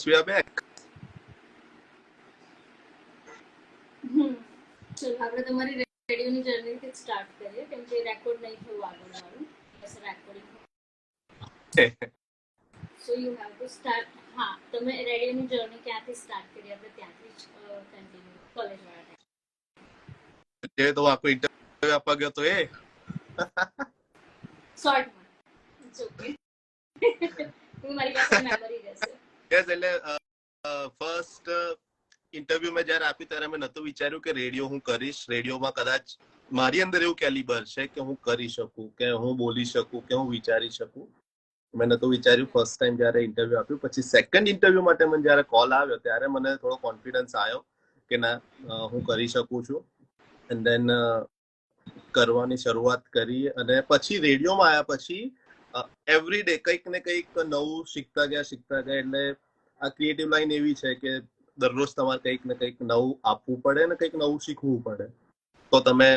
we are back. ચલો આપણે તમારી રેડિયોની જર્નીથી સ્ટાર્ટ કરીએ કેમ કે રેકોર્ડ નહીં થયું આગળવાળું બસ recording so you have to start. હા, તમે રેડિયોની જર્ની ક્યાંથી સ્ટાર્ટ કરી આપણે ત્યાંથી જ કન્ટિન્યુ કોલેજ વાળા જે તો આખો ઇન્ટરવ્યુ આપવા ગયો તો એ શોર્ટમાં ઓકે મારી પાસે મેમરી રહેશે. યસ, એટલે ફર્સ્ટ ઇન્ટરવ્યુ મેં જયારે આપ્યું ત્યારે મેં નતું વિચાર્યું કે રેડિયો હું કરીશ. રેડિયોમાં કદાચ મારી અંદર એવું કેલિબર છે કે હું કરી શકું, કે હું બોલી શકું, કે હું વિચારી શકું. મેં નતું વિચાર્યું ફર્સ્ટ ટાઈમ જયારે ઇન્ટરવ્યુ આપ્યું. પછી સેકન્ડ ઇન્ટરવ્યુ માટે મને જયારે કોલ આવ્યો ત્યારે મને થોડો કોન્ફિડન્સ આવ્યો કે ના હું કરી શકું છું. એન્ડ દેન કરવાની શરૂઆત કરી. અને પછી રેડિયોમાં આવ્યા પછી એવરી ડે કંઈક ને કંઈક નવું શીખતા ગયા. એટલે આ ક્રિએટિવ લાઈન એવી છે કે દરરોજ તમારે કંઈક ને કંઈક નવું આપવું પડે ને કંઈક નવું શીખવું પડે તો તમે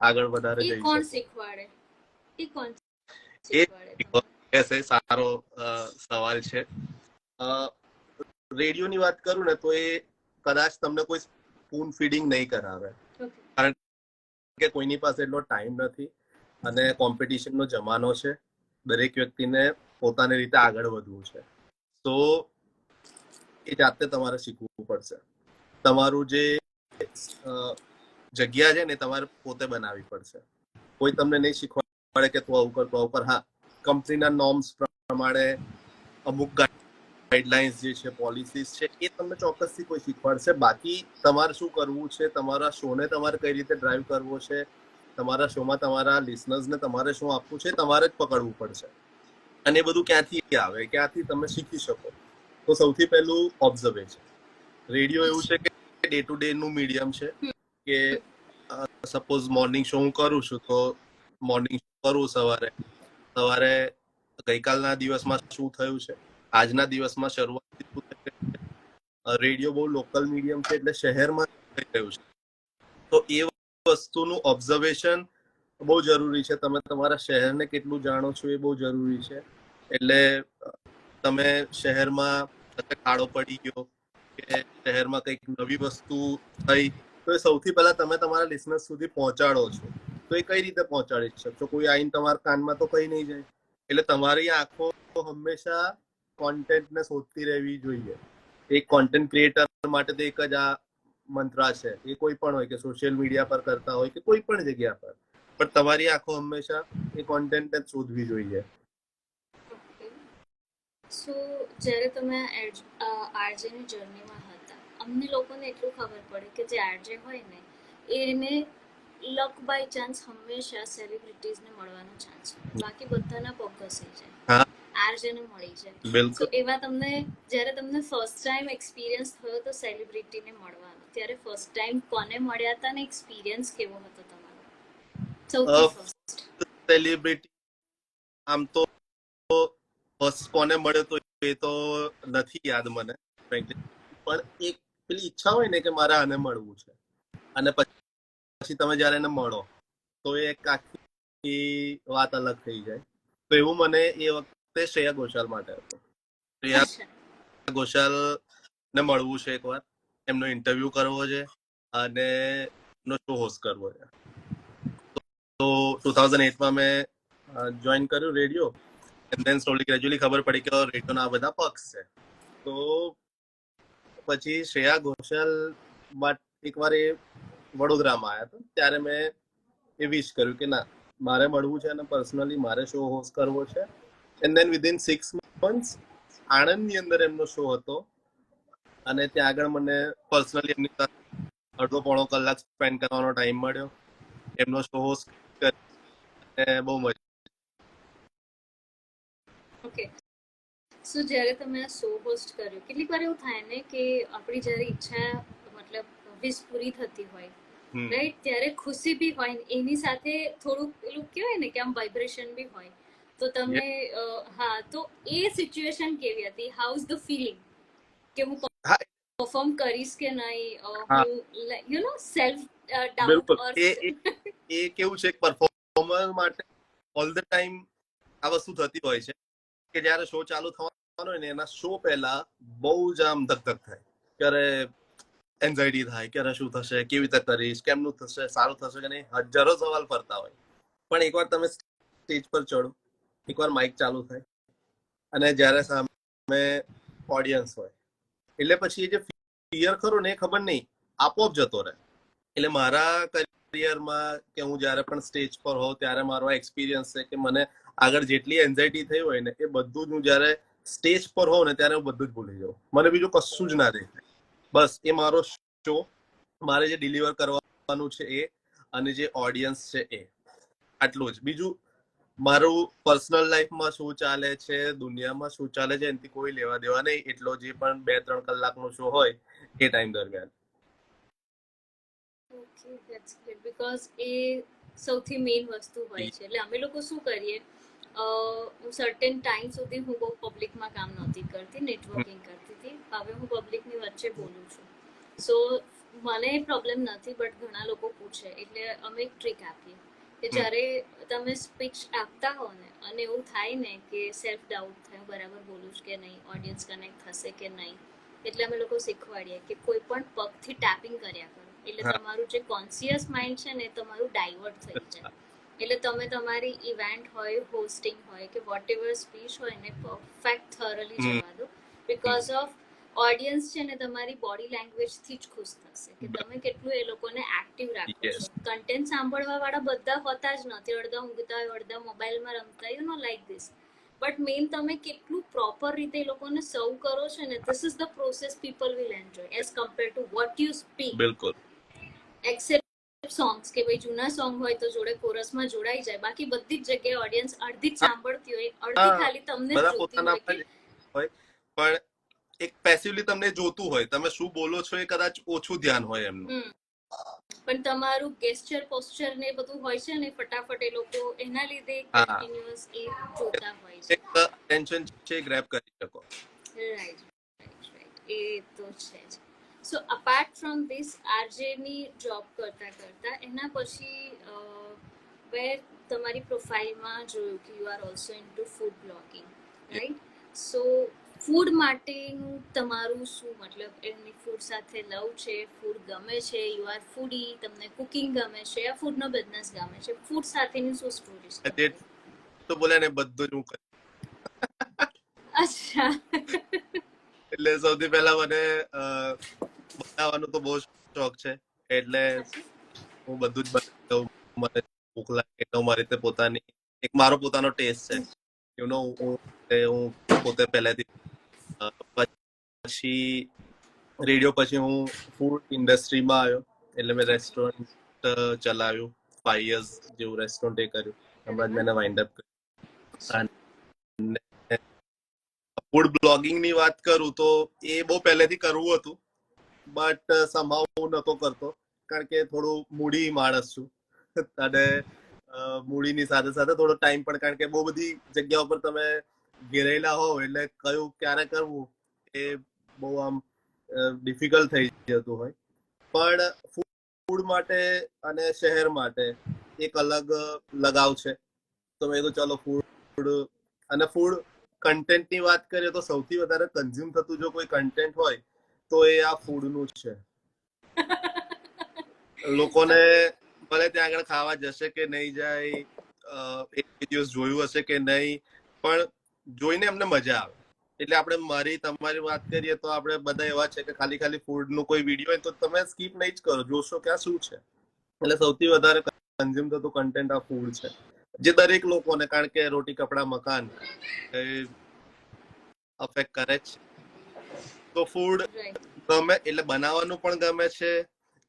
આગળ વધારે જઈ શકો. કોણ શીખવાડે? એ સારો સવાલ છે. રેડિયોની વાત કરું ને તો એ કદાચ તમને કોઈ સ્પૂન ફીડિંગ નહીં કરાવે, કારણ કે કોઈની પાસે એટલો ટાઈમ નથી અને કોમ્પિટિશનનો જમાનો છે. દરેક વ્યક્તિને પોતાની રીતે આગળ વધવું છે. તો એ જાતે તમારે શીખવું પડશે. તમારું જે જગ્યા છે ને તમારે પોતે બનાવવી પડશે. કોઈ તમને નહીં શીખવાડે કે તું આવું કર, તું આવું કર. હા, કંપનીના નોર્મ્સ પ્રમાણે અમુક ગાઈડલાઇન્સ જે છે, પોલિસીસ છે, એ તમને ચોક્કસથી કોઈ શીખવાડશે. બાકી તમારે શું કરવું છે, તમારા શોને તમારે કઈ રીતે ડ્રાઈવ કરવો છે, તમારા શોમાં તમારા લિસનર્સને તમારે શું આપવું છે, તમારે જ પકડવું પડશે. અને એ બધું ક્યાંથી આવે, ક્યાંથી તમે શીખી શકો? તો સૌથી પહેલું ઓબ્ઝર્વેશન. રેડિયો એવું છે કે ડે ટુ ડે નું મીડિયમ છે કે સપોઝ મોર્નિંગ શો હું કરું છું તો મોર્નિંગ શો કરું સવારે ગઈકાલના દિવસમાં શું થયું છે, આજના દિવસમાં શરૂઆત શું થઈ રહી છે. રેડિયો બહુ લોકલ મીડિયમ છે એટલે શહેરમાં થઈ રહ્યું છે તો એ વસ્તુનું ઓબ્ઝર્વેશન બહુ જરૂરી છે. તમે તમારા શહેરને કેટલું જાણો છો એ બહુ જરૂરી છે. એટલે તમે શહેરમાં ખાડો પડી ગયો કે શહેરમાં કંઈક નવી વસ્તુ થઈ તો એ સૌથી પહેલા તમે તમારા લિસનર્સ સુધી પહોંચાડો છો. તો એ કઈ રીતે પહોંચાડી શકશો? કોઈ આઈને તમારા કાનમાં તો કઈ નહીં જાય. એટલે તમારી આંખો હંમેશા કોન્ટેન્ટને શોધતી રહેવી જોઈએ. એક કોન્ટેન્ટ ક્રિએટર માટે તો એક જ આ મંત્ર છે. એ કોઈ પણ હોય, કે સોશિયલ મીડિયા પર કરતા હોય કે કોઈ પણ જગ્યા પર, પણ તમારી આંખો હંમેશા એ કોન્ટેન્ટને જ શોધવી જોઈએ. સો જ્યારે તમે આરજેની જર્નીમાં હતા, અમને લોકોને એટલું ખબર પડે કે જે આરજે હોય ને એને લક બાય ચાન્સ હંમેશા સેલિબ્રિટીઝને મળવાનો ચાન્સ હોય, બાકી બધાના પગ ઘસાઈ જાય, આરજેને મળી જાય. સો એવા જ્યારે તમને ફર્સ્ટ ટાઈમ એક્સપિરિયન્સ થયો તો સેલિબ્રિટીને મળવાનો, ત્યારે ફર્સ્ટ ટાઈમ કોને મળ્યા હતા ને એક્સપિરિયન્સ કેવો હતો તમારો? સૌથી ફર્સ્ટ સેલિબ્રિટી આમ તો ફર્સ્ટ કોને મળ્યો તો એ તો નથી યાદ મને, પણ એક પેલી ઈચ્છા હોય ને કે મારે આને મળવું છે, અને પછી તમે જયારે એને મળો તો એ આખી વાત અલગ થઈ જાય. તો એવું મને એ વખતે શ્રેયા ઘોષાલ માટે હતું. શ્રેયા ઘોષાલ ને મળવું છે એકવાર, એમનો ઇન્ટરવ્યુ કરવો છે અને એમનો શો હોસ્ટ કરવો છે. તો 2008માં મેં જોઈન કર્યું radio. And then slowly gradually ખબર પડી કે રેડિયોના આ બધા પક્ષ છે. તો પછી શ્રેયા ઘોષાલ એકવાર એ વડોદરામાં આવ્યા હતા, ત્યારે મેં એ વિશ કર્યું કે ના, મારે મળવું છે અને પર્સનલી મારે શો હોસ્ટ કરવો છે. એન્ડ ધેન વિધિન 6 months આણંદની અંદર એમનો શો હતો અને ત્યાં આગળ મને પર્સનલી એમની સાથે અડધો પોણો કલાક સ્પેન્ડ કરવાનો ટાઈમ મળ્યો. એમનો શો હોસ્ટ કરીને બહુ મજા. ઓકે, સો જ્યારે તમે આ શો હોસ્ટ કર્યો, કેટલીક વાર એવું થાય ને કે આપણી જ્યારે ઈચ્છા મતલબ વિશ પૂરી થતી હોય રાઈટ, ત્યારે ખુશી બી હોય, એની સાથે થોડુંક પેલું કહેવાય ને કે આમ વાઇબ્રેશન બી હોય. તો તમે હા, તો એ સિચ્યુએશન કેવી હતી? હાઉ ઇઝ ધ ફીલિંગ કે હું પરફોર્મ કરીશ કે નહીં, હું યુ નો સેલ્ફ ડાઉટ ઓર એ કેવું છે, પરફોર્મર માટે ઓલ ધ ટાઈમ આ વસ્તુ થતી હોય છે કે જ્યારે શો ચાલુ થવા હોય ને એના શો પહેલા બહુ જ આમ ધક થાય, ક્યારે એન્ઝાયટી થાય, ક્યારે શું થશે, કેવી રીતે કરીશ, કેમનું થશે, સારું થશે કે નહીં, હજારો સવાલ ફરતા હોય. પણ એકવાર તમે સ્ટેજ પર ચડો, એકવાર માઇક ચાલુ થાય અને જ્યારે સામે ઓડિયન્સ હોય, એટલે પછી એ જે ફિયર ખરો ને એ ખબર નહીં, આપોઆપ જતો રહે. એટલે મારા કરિયરમાં કે હું જ્યારે પણ સ્ટેજ પર હોઉં ત્યારે મારો એક્સપિરિયન્સ છે કે મને આગળ જેટલી એન્ઝાયટી થઈ હોય ને એ બધું જ હું જ્યારે સ્ટેજ પર હોઉં ને ત્યારે હું બધું જ ભૂલી જાઉં. મને બીજું કશું જ ના દેખાય. બસ એ મારો શો, મારે જે ડિલિવર કરવાનું છે એ, અને જે ઓડિયન્સ છે એ, આટલું જ. બીજું મારું પર્સનલ લાઈફમાં શું ચાલે છે, દુનિયામાં શું ચાલે છે, એનાથી કોઈ લેવા દેવા નહીં. એટલો જે પણ 2-3 કલાકનો શો હોય એ ટાઈમ દરમિયાન. ઓકે, ધેટ્સ ગ્રેટ, બીકોઝ એ સૌથી મેઇન વસ્તુ હોય છે. એટલે અમે લોકો શું કરીએ, સર્ટેન ટાઈમ સુધી હું બહુ પબ્લિકમાં કામ નહોતી કરતી, નેટવર્કિંગ કરતી હતી. હવે હું પબ્લિકની વચ્ચે બોલું છું. સો મને પ્રોબ્લેમ નથી, બટ ઘણા લોકો પૂછે એટલે અમે એક ટ્રીક આપીએ કે જ્યારે તમે સ્પીચ આપતા હો ને અને એવું થાય ને કે સેલ્ફ ડાઉટ થાય, બરાબર બોલું છું કે નહીં, ઓડિયન્સ કનેક્ટ થશે કે નહીં, એટલે અમે લોકો શીખવાડીએ કે કોઈ પણ પગથી ટેપિંગ કર્યા કરો, એટલે તમારું જે કોન્શિયસ માઇન્ડ છે ને તમારું ડાયવર્ટ થઈ જાય. એટલે તમે તમારી ઇવેન્ટ હોય, હોસ્ટિંગ હોય કે વોટ એવર સ્પીચ હોય ને પરફેક્ટ થરલી જવા દો, બીકોઝ ઓફ ઓડિયન્સ છે ને તમારી બોડી લેંગ્વેજ થી જ ખુશ થશે કે તમે કેટલું એ લોકોને એક્ટિવ રાખો છો. કન્ટેન્ટ સાંભળવા વાળા બધા હોતા જ નથી, અડધા ઊંઘતા હોય, અડધા મોબાઈલમાં રમતા હોય, લાઈક ધીસ. બટ મેઇન તમે કેટલું પ્રોપર રીતે એ લોકોને સર્વ કરો છો ને, this is the process people will enjoy as compare to what you speak. બિલકુલ. એક્સેપ્ટ સોંગ્સ કે ભાઈ જૂના સોંગ હોય તો જોડે કોરસમાં જોડાઈ જાય, બાકી બધી જ જગ્યાએ ઓડિયન્સ અડધી જ સાંભળતી હોય, અડધી ખાલી તમને જ બધા જોતી પોતાના હોય કે હોય, પણ એક પેસિવલી તમને જોતું હોય, તમે શું બોલો છો એ કદાચ ઓછું ધ્યાન હોય એમનું. પણ તમારું ગેસ્ચર પોસ્ચર ને બધું હોય છે ને ફટાફટ એ લોકો એના લીધે કન્ટિન્યુઅસ એ જોતા હોય છે. એક અટેન્શન છે ગ્રેબ કરી શકો. રાઈટ, એ તો છે જ. સો અપાર્ટ ફ્રોમ ધીસ આરજે ની જોબ કરતા એના પછી વેર તમારી પ્રોફાઇલમાં જોયું કે you are also into food blogging, right? So food માટેનું તમારું શું, મતલબ એમની ફૂડ સાથે લવ છે, ફૂડ ગમે છે, યુ આર ફૂડી, તમને કુકિંગ ગમે છે, યા ફૂડનો બિઝનેસ ગમે છે, ફૂડ સાથેની શું સ્ટોરીઝ જે તમારી? તો બોલે ને બધું જ હું કરું. અચ્છા. એટલે સૌથી પહેલા મને બનાવવાનો તો બહુ શોખ છે, એટલે હું બધું જ બનાવી દઉં. મને ભૂખ લાગે તો મારી રીતે પોતાની એક મારો પોતાનો ટેસ્ટ છે, યુ નો. હું પોતે પહેલેથી પછી રેડિયો, પછી હું ફૂડ ઇન્ડસ્ટ્રીમાં આવ્યો, એટલે મેં રેસ્ટોરન્ટ ચલાવ્યું. 5 years જેવું રેસ્ટોરન્ટ એ કર્યું. હમણાં જ મેં વાઇન્ડ અપ કર્યું. ફૂડ બ્લોગિંગ ની વાત કરું તો એ બહુ પહેલેથી કરવું હતું, બટ સમહાઉ હું નતો કરતો, કારણ કે થોડું મૂડી માણસ છું, અને મૂડીની સાથે સાથે થોડો ટાઈમ પણ, કારણ કે બહુ બધી જગ્યા ઉપર તમે ઘેરેલા હોવ એટલે કયું ક્યારે કરવું એ બહુ આમ ડિફિકલ્ટ થઈ જતું હોય. પણ ફૂડ માટે અને શહેર માટે એક અલગ લગાવ છે, તો મેં કીધું ચલો ફૂડ. અને ફૂડ કન્ટેન્ટની વાત કરીએ તો સૌથી વધારે કન્ઝ્યુમ થતું જો કોઈ કન્ટેન્ટ હોય તો એ આ ફૂડનું જ છે. લોકોને ભલે ત્યાં આગળ ખાવા જશે કે નહીં જાય, એક દિવસ જોયું હશે કે નહીં, પણ જોઈને એમને મજા આવે. એટલે આપણે મારી તમારી વાત કરીએ તો આપણે બધા એવા છે કે ખાલી ફૂડનું કોઈ વિડીયો હોય તો તમે સ્કીપ નહીં જ કરો, જોશો કે આ શું છે. એટલે સૌથી વધારે કન્ઝ્યુમ થતું કન્ટેન્ટ આ ફૂડ છે, જે દરેક લોકોને, કારણ કે રોટી કપડા મકાન એ અફેક્ટ કરે જ. તો ફૂડ ગમે, એટલે બનાવવાનું પણ ગમે છે,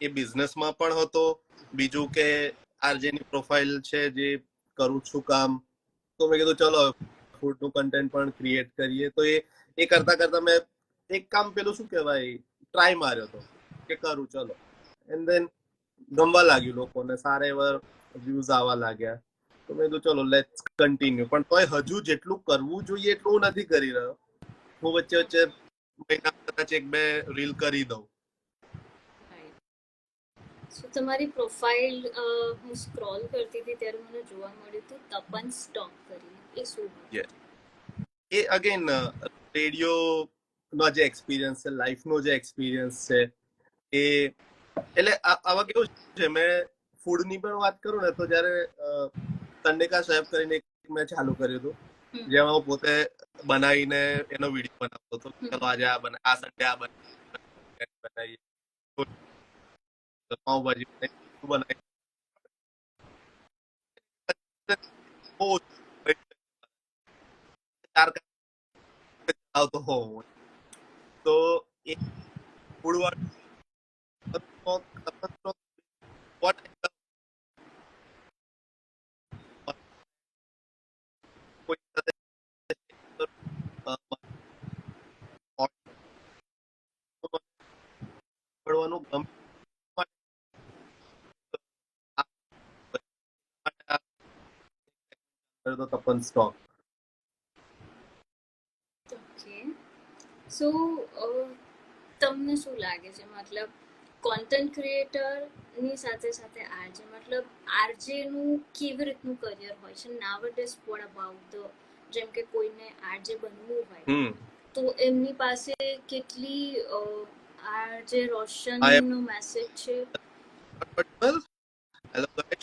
એ બિઝનેસમાં પણ હતો. બીજું કે આરજેની પ્રોફાઇલ છે જે કરું છું કામ, તો મેં કીધું ચલો ફૂડનું કન્ટેન્ટ પણ ક્રિએટ કરીએ. તો એ કરતા મેં એક કામ, પેલું શું કહેવાય, ટ્રાય માર્યો હતો કે કરું ચલો, એન્ડ ધેન ગમવા લાગ્યું લોકોને, સારા એવા વ્યૂઝ આવવા લાગ્યા. તો મેં કીધું ચલો લેટ્સ કન્ટિન્યુ. પણ તોય હજુ જેટલું કરવું જોઈએ એટલું હું નથી કરી રહ્યો. હું વચ્ચે મહિના કદાચ 1-2 રીલ કરી દઉં. સો તમારી પ્રોફાઇલ હું સ્ક્રોલ કરતી હતી ત્યારે મને જોવા મળ્યું હતું તપન સ્ટોક કરીને, એ શું? એ અગેન રેડિયો નો જે એક્સપિરિયન્સ છે, લાઈફ નો જે એક્સપિરિયન્સ છે, એ એટલે આવા કેવું છે, મેં ફૂડ ની પણ વાત કરું ને તો જયારે તંડેકા સાહેબ કરીને મેં ચાલુ કર્યું હતું, જેમાં હું પોતે બનાવીને એનો વિડીયો બનાવતો હતો. ચલો આજે આ સન્ડે આ બનાવીએ, પાઉંભાજી બનાવી, બહુ ચાર આવતો હોઉં તો એ ફૂડ પડવાનું ગમે તો તપન સ્ટોક. ઓકે, સો તમને શું લાગે છે, મતલબ કોન્ટેન્ટ ક્રિએટરની સાથે સાથે આરજે, મતલબ આરજે નું કેવી રીતનું કરિયર હોય છે નાવડેઝ? વોટ અબાઉટ ધ, જેમ કે કોઈને આરજે બનવું હોય તો એમની પાસે કેટલી આરજે રોશનનો મેસેજ છે?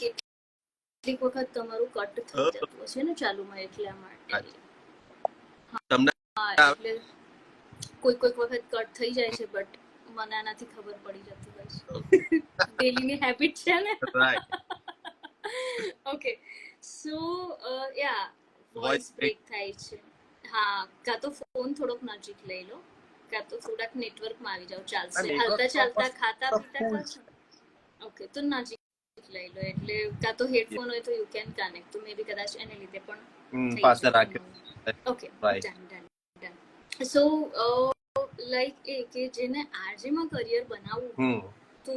કેટલીક વખત તમારું કટ થઈ જતું હશે ને ચાલુમાં, એટલા માટે. તમને એટલે કોઈક વખત કટ થઈ જાય છે, બટ મને આનાથી ખબર પડી જતી હોય છે. ડેલીની હેબિટ છે ને. ઓકે, સો યા વોઇસ બ્રેક થાય છે. હા, કાં તો ફોન થોડોક નજીક લઈ લો, કાં તો થોડાક નેટવર્કમાં આવી જાઓ, ચાલશે. હાલતા ચાલતા ખાતા પીતા કરશો. ઓકે, તો નજીક લઈ લો, એટલે કાં તો હેડફોન હોય તો યુ કેન કનેક્ટ, તો મે બી કદાચ એને લીધે પણ પાસે રાખ્યો. Okay, done. સો લાઈક એ કે જેને આરજેમાં કરિયર બનાવવું તો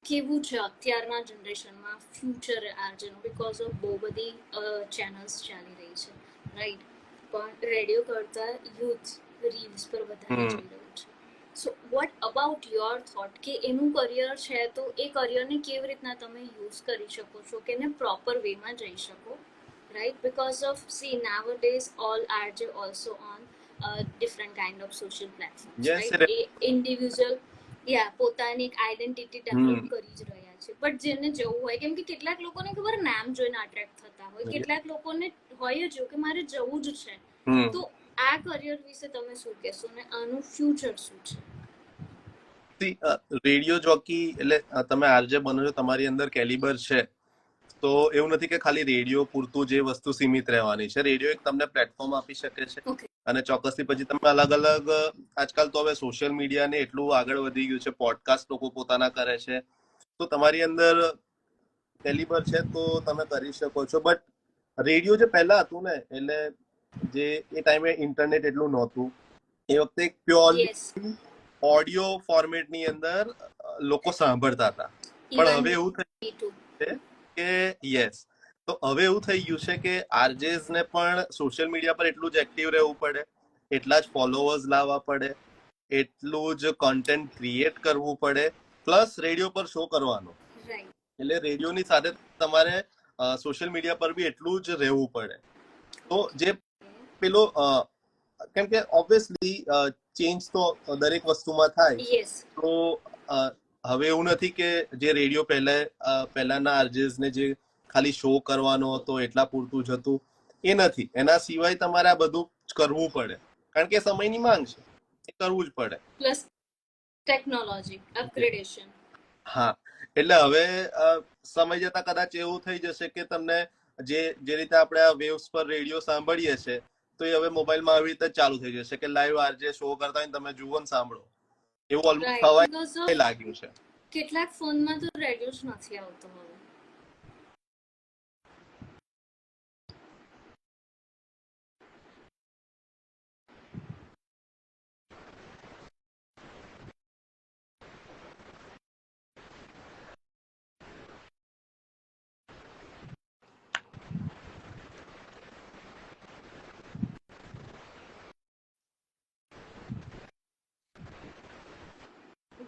કેવું છે અત્યારના જનરેશનમાં ફ્યુચર આરજેનું? બીકોઝ ઓફ બહુ બધી ચેનલ્સ ચાલી રહી છે, રાઈટ? પણ રેડિયો કરતા યુથ રીલ્સ પર વધારે જઈ રહ્યું છે. So what about your thought કે એનું કરિયર છે તો એ કરિયરને કેવી રીતના તમે યુઝ કરી શકો છો કે એને પ્રોપર વેમાં જઈ શકો, right? Because of, see, nowadays all RJ also on different kind of social platforms, Yes, right? Individual પોતાની એક આઈડેન્ટિટી ડેવલપ કરી જ રહ્યા છે. બટ જેને જવું હોય, કેમ કે કેટલાક લોકોને ખબર નામ જોઈને અટ્રેક્ટ થતા હોય, કેટલાક લોકોને હોય જ કે મારે જવું જ છે. તો આ કરિયર વિશે તમે શું કહેશો ને આનું ફ્યુચર શું છે? રેડિયો જોકી એટલે તમે આરજે બનો છો, તમારી અંદર કેલિબર છે, તો એવું નથી કે ખાલી રેડિયો પૂરતું જે વસ્તુ સીમિત રહેવાની છે. રેડિયો એક તમને પ્લેટફોર્મ આપી શકે છે, અને ચોક્કસથી પછી તમે અલગ અલગ, આજકાલ તો હવે સોશિયલ મીડિયા ને એટલું આગળ વધી ગયું છે, પોડકાસ્ટ લોકો પોતાના કરે છે, તો તમારી અંદર કેલિબર છે તો તમે કરી શકો છો. બટ રેડિયો જે પહેલા હતું ને, એટલે જે એ ટાઈમે ઇન્ટરનેટ એટલું નહોતું, એ વખતે એક પ્યોરલી ઓડિયો ફોર્મેટની અંદર લોકો સાંભળતા હતા. પણ હવે એવું થયું છે કે યસ, તો હવે એવું થઈ ગયું છે કે આરજેસ ને પણ સોશિયલ મીડિયા પર એટલું જ એક્ટિવ રહેવું પડે, એટલા જ ફોલોઅર્સ લાવવા પડે, એટલું જ કોન્ટેન્ટ ક્રિએટ કરવું પડે, પ્લસ રેડિયો પર શો કરવાનો. એટલે રેડિયોની સાથે તમારે સોશિયલ મીડિયા પર બી એટલું જ રહેવું પડે. તો જે પેલો, કેમ કે ઓબ્વિયસલી ચેન્જ તો દરેક વસ્તુમાં થાય. તો હવે એવું નથી કે જે રેડિયો પહેલાના આરજેસ ને જે ખાલી શો કરવાનો હતો એટલા પૂરતું જ હતું, એ નથી. એના સિવાય તમારે આ બધું કરવું પડે, કારણ કે સમયની માંગ છે, એ કરવું જ પડે. Plus technology upgradation. હા, એટલે હવે સમય જતા કદાચ એવું થઈ જશે કે તમને જે રીતે આપણે આ વેવ્સ પર રેડિયો સાંભળીએ છીએ, તો એ હવે મોબાઈલમાં આવી રીતે ચાલુ થઈ જશે કે લાઈવ આરજે શો કરતા હોય તમે જુઓ ને સાંભળો, એવું ઓલમોસ્ટ થવા લાગ્યું છે. કેટલાક ફોનમાં તો રેડિયો જ નથી આવતો હવે.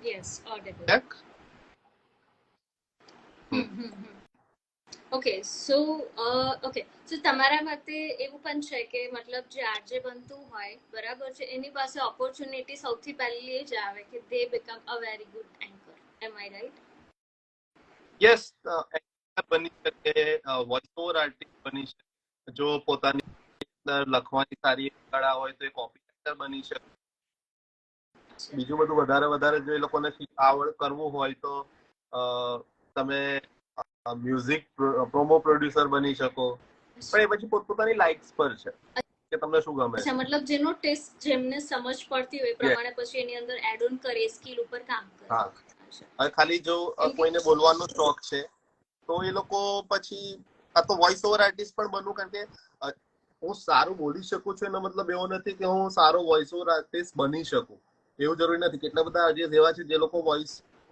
Yes, audible. ઓકે સો તમારા મતે એવું પણ છે કે મતલબ જે આરજે બનતું હોય બરાબર છે એની પાસે ઓપોર્ચ્યુનિટી સૌથી પહેલી એ જ આવે કે they become a very good anchor am I right? Yes, બની શકે, વોઇસ ઓવર આર્ટિસ્ટ બની શકે, જો પોતાની અંદર લખવાની સારી કળા હોય તો એ કોપી રાઇટર બની શકે. બીજું બધું વધારે જો એ લોકોને આવડ કરવું હોય તો તમે મ્યુઝિક પ્રોમો પ્રોડ્યુસર બની શકો. પણ એ પછી પોતપોતાની લાઇક્સ પર છે કે તમને શું ગમે છે. મતલબ જેનો ટેસ્ટ જેમને સમજ પડતી હોય પ્રમાણે પછી એની અંદર એડ ઓન કરે, સ્કિલ ઉપર કામ કરે. હા, હવે ખાલી જો કોઈને બોલવાનો શોખ છે તો એ લોકો પછી આ તો વોઇસ ઓવર આર્ટિસ્ટ પણ બનવું, કારણ કે હું સારું બોલી શકું છું એનો મતલબ એવો નથી કે હું સારો વોઇસ ઓવર આર્ટિસ્ટ બની શકું. એવું જરૂરી નથી. કેટલા બધા આર્ટિસ્ટ એવા છે જે લોકો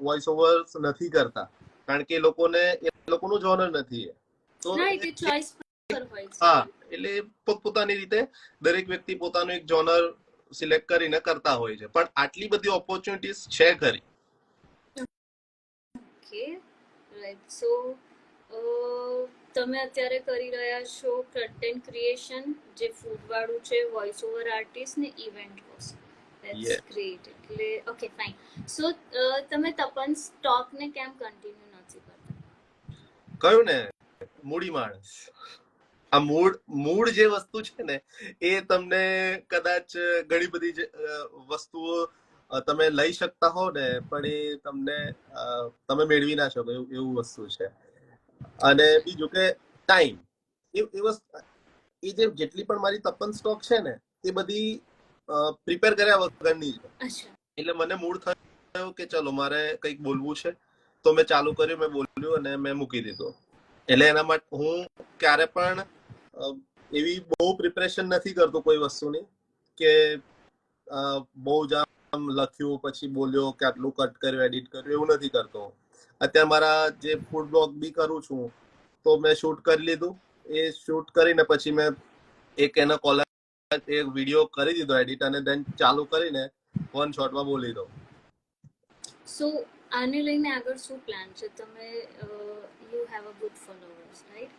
વોઇસ ઓવર નથી કરતા કારણ કે એ લોકોનું જોનર નથી. તો હા, એટલે પોતપોતાની રીતે દરેક વ્યક્તિ પોતાનું એક જોનર સિલેક્ટ કરીને કરતા હોય છે, પણ આટલી બધી ઓપોર્ચ્યુનિટીઝ છે ખરી. Okay right. સો તમે અત્યારે કરી રહ્યા છો કન્ટેન્ટ ક્રિએશન, જે ફૂડ વાળું છે, વોઇસ ઓવર આર્ટિસ્ટ ને ઇવેન્ટ હોસ્ટ. That's great. એટલે ઓકે ફાઇન. સો તમે તપન સ્ટોક ને કેમ કન્ટિન્યુ નથી કરતા? કયું ને, મૂડી માણસ. આ મૂળ જે વસ્તુ છે ને એ તમને કદાચ ઘણી બધી વસ્તુઓ તમે લઈ શકતા હો ને, પણ એ તમે મેળવી ના શકો એવું વસ્તુ છે. અને બીજું કે ટાઈમ, એ વસ્તુ એ જેટલી પણ મારી તપન સ્ટોક છે ને એ બધી પ્રિપેર કર્યા વગરની છે. એટલે મને મૂડ થયો કે ચલો મારે કંઈક બોલવું છે તો મેં ચાલુ કર્યું, મેં બોલ્યું અને મેં મૂકી દીધું. એટલે એના માટે હું ક્યારે પણ એવી બહુ પ્રિપરેશન નથી કરતો કોઈ વસ્તુની કે બહુ જ આમ લખ્યું પછી બોલ્યો કે આટલું કટ કર્યું, એડિટ કર્યું, એવું નથી કરતો. અત્યારે મારા જે ફૂડ બ્લોગ બી કરું છું તો મેં શૂટ કરી લીધું. એ શૂટ કરીને પછી મેં એક એનો કોલર એક વિડીયો કરી દીધો એડિટ, અને દેન ચાલુ કરીને વન શોટમાં બોલી દો. સો આને લઈને આગળ શું પ્લાન છે? તમે you have a good followers right,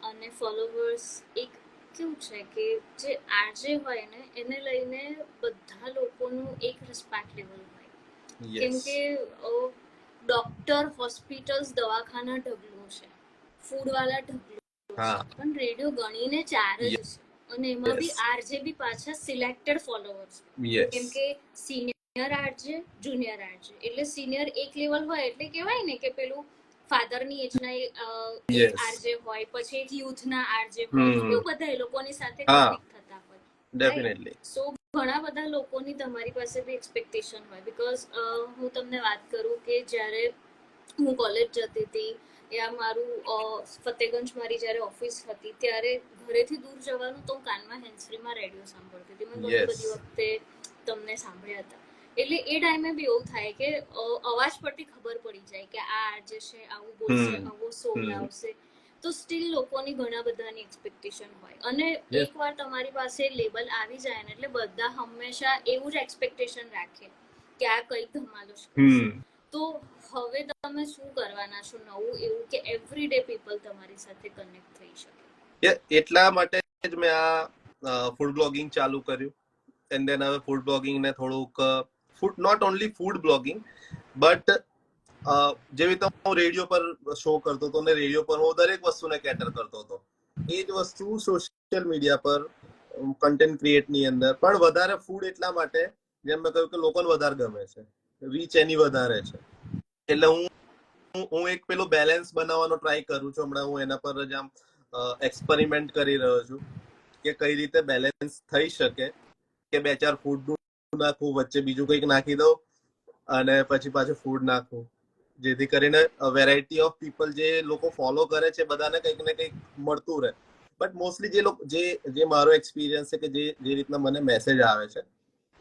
અને ફોલોવર્સ એક કેવું છે કે જે આરજે હોય ને એને લઈને બધા લોકોનું એક રિસ્પેક્ટ લેવલ હોય. કેમ કે ડોક્ટર, હોસ્પિટલ્સ, દવાખાના ઢગલો છે, ફૂડ વાળા ઢગલો છે, પણ રેડિયો ગણીને 4 જ છે, અને એમાં બી આરજે બી પાછા સિલેક્ટેડ ફોલોવર્સ. કેમ કે સિનિયર આરજે, જુનિયર આરજે, એટલે સિનિયર એક લેવલ હોય એટલે કહેવાય ને કે પેલું ફાધરની એજના આરજે હોય, પછી એક યુથના આરજે હોય, તો કેવું બધા એ લોકોની સાથે કનેક્ટ થતા હોય. ડેફિનેટલી. સો ઘણા બધા લોકોની તમારી પાસે બી એક્સપેક્ટેશન હોય. બીકોઝ હું તમને વાત કરું કે જ્યારે હું કોલેજ જતી હતી યા મારું ફતેગંજ મારી જ્યારે ઓફિસ હતી ત્યારે ઘરેથી દૂર જવાનું તો કાનમાં હેન્ડફ્રીમાં રેડિયો સાંભળતી હતી. મેં ઘણી બધી વખતે તમને સાંભળ્યા હતા. એટલે એ ટાઈમે બી એવું થાય કે અવાજ પરથી ખબર પડી જાય કે આ આરજે છે, આવું બોલશે, આવો સોંગ આવશે. તો સ્ટીલ લોકોની ઘણા બધાની એક્સપેક્ટેશન હોય, અને એકવાર તમારી પાસે લેબલ આવી જાય ને એટલે બધા હંમેશા એવું જ એક્સપેક્ટેશન રાખે કે આ કઈ ધમાલો છે. તો હવે તમે શું કરવાના છો નવું એવું કે એવરી ડે પીપલ તમારી સાથે કનેક્ટ થઈ શકે? એટલા માટે જ મેં આ ફૂડ બ્લોગિંગ ચાલુ કર્યું. એન્ડ દેન હવે ફૂડ બ્લોગિંગ ને થોડુંક not only food blogging but જેવી રીતે હું રેડિયો પર શો કરતો હતો ને રેડિયો પર હું દરેક વસ્તુને કેટર કરતો હતો, એ જ વસ્તુ સોશિયલ મીડિયા પર કન્ટેન્ટ ક્રિએટની અંદર પણ વધારે ફૂડ, એટલા માટે જેમ મેં કહ્યું કે લોકોને વધારે ગમે છે, રીચ એની વધારે છે. એટલે હું એક પેલું બેલેન્સ બનાવવાનો ટ્રાય કરું છું. હમણાં હું એના પર જ આમ એક્સપેરિમેન્ટ કરી રહ્યો છું કે કઈ રીતે બેલેન્સ થઈ શકે કે 2-4 ફૂડ નાખું, વચ્ચે બીજું કંઈક નાખી દઉં અને પછી પાછું ફૂડ નાખું, જેથી કરીને વેરાયટી ઓફ પીપલ જે લોકો ફોલો કરે છે બધાને કંઈક ને કંઈક મળતું રહે. બટ મોસ્ટલી જે મારો એક્સપિરિયન્સ છે કે જે રીતના મને મેસેજ આવે છે,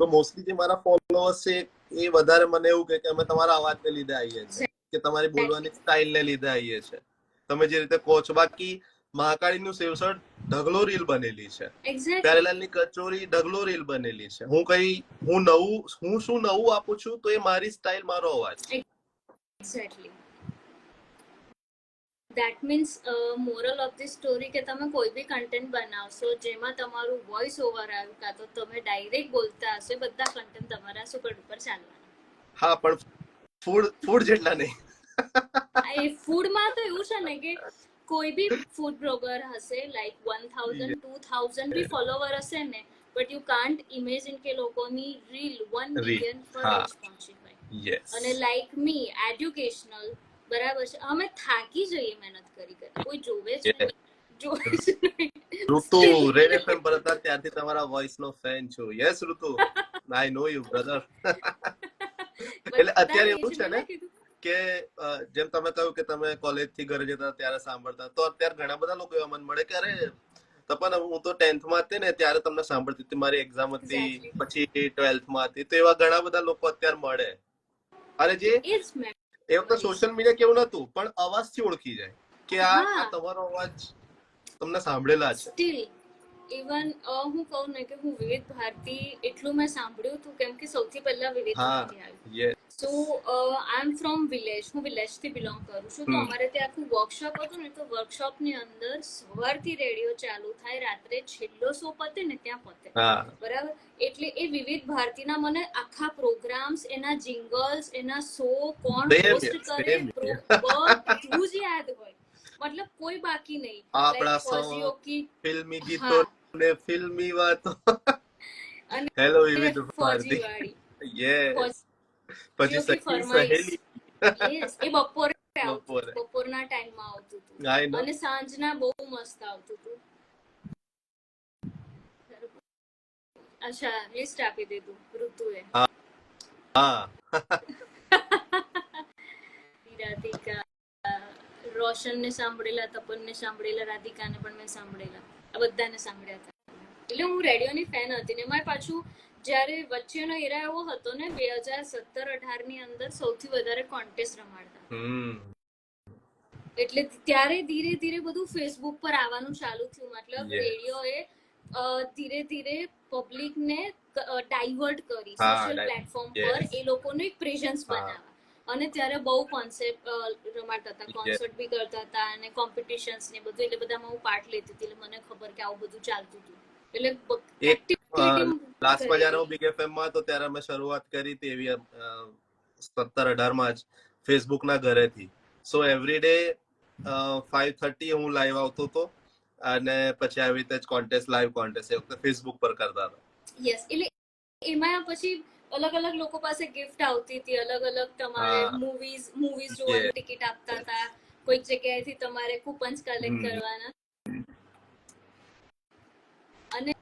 તો મોસ્ટલી જે મારા ફોલોઅર્સ છે એ વધારે મને એવું કે અમે તમારા અવાજને લીધે આવીએ છીએ કે તમારી બોલવાની સ્ટાઇલને લીધે આવીએ છીએ, તમે જે રીતે કહો છો. બાકી મહાકાળીનું સેવસર ઢગલો રીલ બનેલી છે, પ્યારેલાલની કચોરી ઢગલો રીલ બનેલી છે. હું શું નવું આપું છું તો એ મારી સ્ટાઇલ, મારો અવાજ. Exactly. That means moral of the story કે તમે કોઈ બી કન્ટેન્ટ બનાવશો જેમાં તમારું વોઇસ ઓવર આવ્યું કાં તો તમે ડાયરેક્ટ બોલતા હશે, બધા કન્ટેન્ટ તમારા સુપર ડુપર ચાલવાના. હા, પણ ફૂડ જેટલા નહીં. એ ફૂડમાં તો એવું છે ને કે કોઈ બી ફૂડ બ્લોગર હશે લાઈક 1000 2000 બી ફોલોવર હશે ને, બટ યુ કાન્ટ ઇમેજિન કે લોકોની રીલ 1 મિલિયન પર હા. રીચ પહોંચી હોય. યસ. અને લાઈક મી એડ્યુકેશનલ, બરાબર છે, અમે થાકી જઈએ મહેનત કરી, કોઈ જોવે જ નહીં, જોવે જ નહીં. ઋતુ રેડ એફએમ પર હતા ત્યારથી તમારા વોઇસ નો ફેન છું. યસ ઋતુ, આઈ નો યુ બ્રધર. એટલે અત્યારે એવું છે ને કે જેમ તમે કહ્યું કે તમે કોલેજ થી ઘરે જતા ત્યારે સાંભળતા, તો અત્યારે ઘણા બધા લોકો એવા મને મળે કે અરે તપન, હું તો 10th માં હતી ને ત્યારે તમને સાંભળતી હતી, મારી એક્ઝામ હતી, પછી 12th માં હતી, તો એવા ઘણા બધા લોકો અત્યારે મળે. અને જે એ વખતે સોશિયલ મીડિયા કેવું નતું, પણ અવાજથી ઓળખી જાય કે આ તમારો અવાજ તમને સાંભળેલા છે. સ્ટીલ ઇવન હું કહું ને કે હું વિવિધ ભારતી એટલું મેં સાંભળ્યું હતું કેમ કે સૌથી પહેલા વિવિધ ભારતી આવ્યું. સો આઈ એમ ફ્રોમ વિલેજ, હું વિલેજ થી બિલોંગ કરું છું. તો અમારે ત્યાં આખું વર્કશોપ હતું ને, તો વર્કશોપ ની અંદર સવારથી રેડિયો ચાલુ થાય, રાત્રે છેલ્લો શો પતે ને ત્યાં પતે, બરાબર. એટલે એ વિવિધ ભારતીના મને આખા પ્રોગ્રામ્સ, એના જિંગલ્સ, એના શો, કોણ હોસ્ટ કરે, બધું જ યાદ હોય. મતલબ કોઈ બાકી નહીં. આપણા ફોજીઓ કી ફિલ્મી ગીતો ને ફિલ્મી વાતો. અને હેલો વિવિધ ફોજી ભારતી. વાળી, યસ. પછી સહેલી. યસ, એ બપોરે આવતું, બપોરના ટાઈમમાં આવતું હતું, અને સાંજના બહુ મસ્ત આવતું હતું. અચ્છા, લિસ્ટ આપી દીધું ઋતુએ. હા. રાધિકા, રોશનને સાંભળેલા, તપનને સાંભળેલા, રાધિકાને પણ મેં સાંભળેલા, આ બધાને સાંભળ્યા હતા. એટલે હું રેડિયોની ફેન હતી ને. એમાં પાછું જ્યારે વચ્ચેનો એરા એવો હતો ને 2017-18 ની અંદર સૌથી વધારે કોન્ટેસ્ટ રમાડતા, એટલે ત્યારે ધીરે ધીરે બધું ફેસબુક પર આવવાનું ચાલુ થયું. મતલબ રેડિયોએ ધીરે ધીરે પબ્લિકને ડાયવર્ટ કરી સોશિયલ પ્લેટફોર્મ પર, એ લોકોનું એક પ્રેઝન્સ બનાવવા. અને ત્યારે બહુ કોન્સેપ્ટ રમાડતા હતા, કોન્સર્ટ બી કરતા હતા, અને કોમ્પિટિશન્સ ને બધું, એટલે બધામાં હું પાર્ટ લેતી હતી, એટલે મને ખબર કે આવું બધું ચાલતું હતું. એટલે લાસ્ટમાં જ્યારે હું બિગ એફએમ માં હતો ત્યારે અમે શરૂઆત કરી હતી એવી 17-18 માં જ ફેસબુક ના ઘરેથી. સો એવરી ડે 5:30 હું લાઈવ આવતો હતો, અને પછી આવી રીતે જ કોન્ટેસ્ટ, લાઈવ કોન્ટેસ્ટ એ વખતે ફેસબુક પર કરતા હતા. યસ, એટલે એમાં પછી અલગ અલગ લોકો પાસે ગિફ્ટ આવતી હતી, અલગ અલગ તમારે મૂવીઝ જોવાની ટિકિટ આપતા હતા, કોઈક જગ્યાએથી તમારે કૂપન્સ કલેક્ટ કરવાના, અને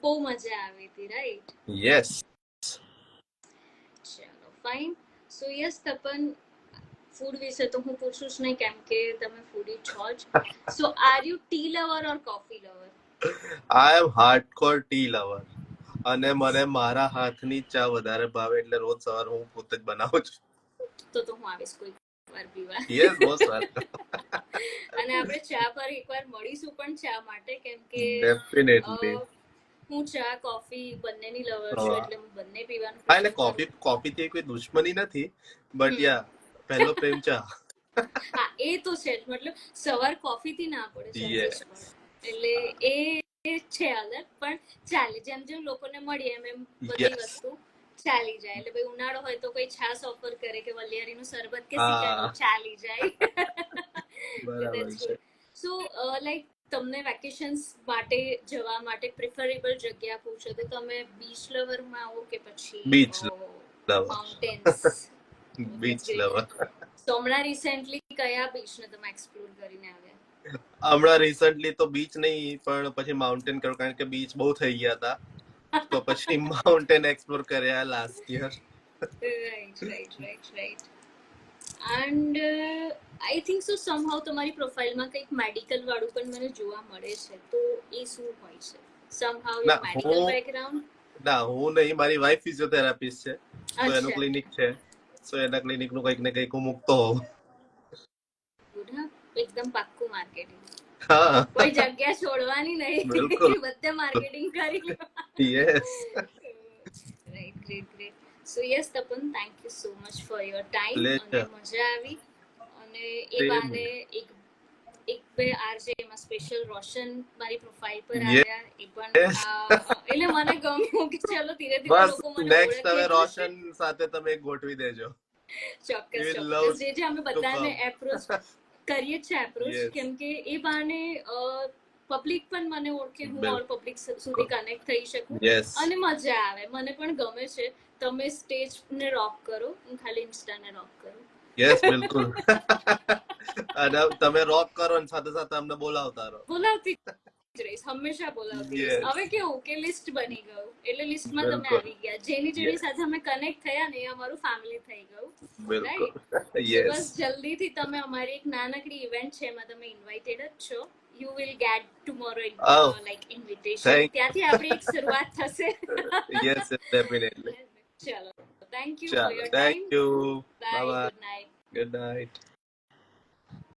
બહુ મજા આવી હતી, રાઈટ? યસ. ચલો ફાઇન. સો યસ તપન, ફૂડ વિશે તો હું પૂછું જ નહીં કેમ કે તમે ફૂડી છો જ. So are you tea lover or coffee lover? I am hardcore tea lover, અને મને મારા હાથની ચા વધારે ભાવે, એટલે રોજ સવારે હું પોતે જ બનાવું છું. તો હું આવીશ કોઈ વાર પીવા. Yes, most welcome. અને આપણે ચા પર એકવાર મળીશું પણ ચા માટે, કેમ કે ડેફિનેટલી હું ચા કોફી બંનેની લવર છું, એટલે હું બંને પીવાનું હા, એટલે પ્રેફર કરું. કોફી થી કોઈ દુશ્મની નથી, બટ યા પહેલો પ્રેમ ચા. હા, એ તો છે જ. મતલબ સવાર કોફી થી ના પડે, સેલ્ફિશ પડે, એટલે એ છે અલગ, પણ ચાલે. જેમ જેમ લોકોને મળીએ એમ એમ બધી વસ્તુ ચાલી જાય. એટલે ભાઈ ઉનાળો હોય તો કોઈ છાસ ઓફર કરે કે વલિયારીનું શરબત કે સિકાનું, ચાલી જાય. બરાબર છે. સો લાઈક તમને વેકેશન્સ માટે જવા માટે પ્રિફરેબલ જગ્યા પૂછો તો તમે બીચ લવર માં આવો કે પછી beach lover? Mountains? Beach lover. તો હમણાં રિસેન્ટલી કયા બીચને તમે એક્સપ્લોર કરીને આવ્યા? હમણાં રિસેન્ટલી તો બીચ નહીં, પણ પછી માઉન્ટેન કર્યું, કારણ કે બીચ બહુ થઈ ગયા હતા, તો પછી માઉન્ટેન એક્સપ્લોર કર્યા last year. Right. And I think so સમહાઉ તમારી પ્રોફાઇલમાં કંઈક મેડિકલ વાળું પણ મને જોવા મળે છે, તો એ શું હોય છે? સમહાઉ યોર મેડિકલ બેકગ્રાઉન્ડ? ના, હું નહીં, મારી વાઈફ ફિઝિયોથેરાપિસ્ટ છે, તો એનું ક્લિનિક છે, સો એના ક્લિનિક નું કંઈક ને કંઈક હું મૂકતો હોઉં. એકદમ પાક્કું માર્કેટિંગ. હા, કોઈ જગ્યા છોડવાની નહીં, બિલકુલ, બધે માર્કેટિંગ કરી. Yes. Right, great. So yes Tapan, thank you so much for your time, અને મજા આવી. અને એ બાને એક બે આરજે એમાં સ્પેશિયલ રોશન મારી પ્રોફાઇલ પર Yes. આવ્યા એ પણ એટલે મને ગમ્યું કે ચલો ધીરે ધીરે બસ લોકો મને નેક્સ્ટ તમે ઓળખે તો છે. રોશન સાથે તમે એક ગોઠવી દેજો. ચોક્કસ We ચોક્કસ love જે અમે to બધાને come. એપ્રોચ કરીએ જ છે એપ્રોચ Yes. કેમ કે એ બહાને પબ્લિક પણ મને ઓળખે હું બિલકુલ. ઓર પબ્લિક સુધી કનેક્ટ થઈ શકું Yes. અને મજા આવે મને પણ ગમે છે તમે સ્ટેજ ને રોક કરો હું ખાલી ઇન્સ્ટાને રોક કરું યસ બિલકુલ. અને તમે રોક કરો ને સાથે સાથે અમને બોલાવતા રહો. બોલાવતી જ રહીશ હંમેશા બોલાવતી રહીશ Yes. હવે કેવું કે લિસ્ટ બની ગયું એટલે લિસ્ટમાં તમે બિલકુલ. આવી ગયા જેની સાથે અમે કનેક્ટ થયા ને એ અમારું ફેમિલી થઈ ગયું બિલકુલ. સો યસ. બસ જલ્દીથી તમે અમારી એક નાનકડી ઇવેન્ટ છે એમાં તમે ઇન્વાઇટેડ જ છો you will get tomorrow Oh, like invitation thank- ત્યાંથી આપણી એક શરૂઆત થશે યસ ડેફિનેટલી. ચલો થેન્ક યુ ફોર ચાલો your thank time you. Bye bye bye. Good night good night.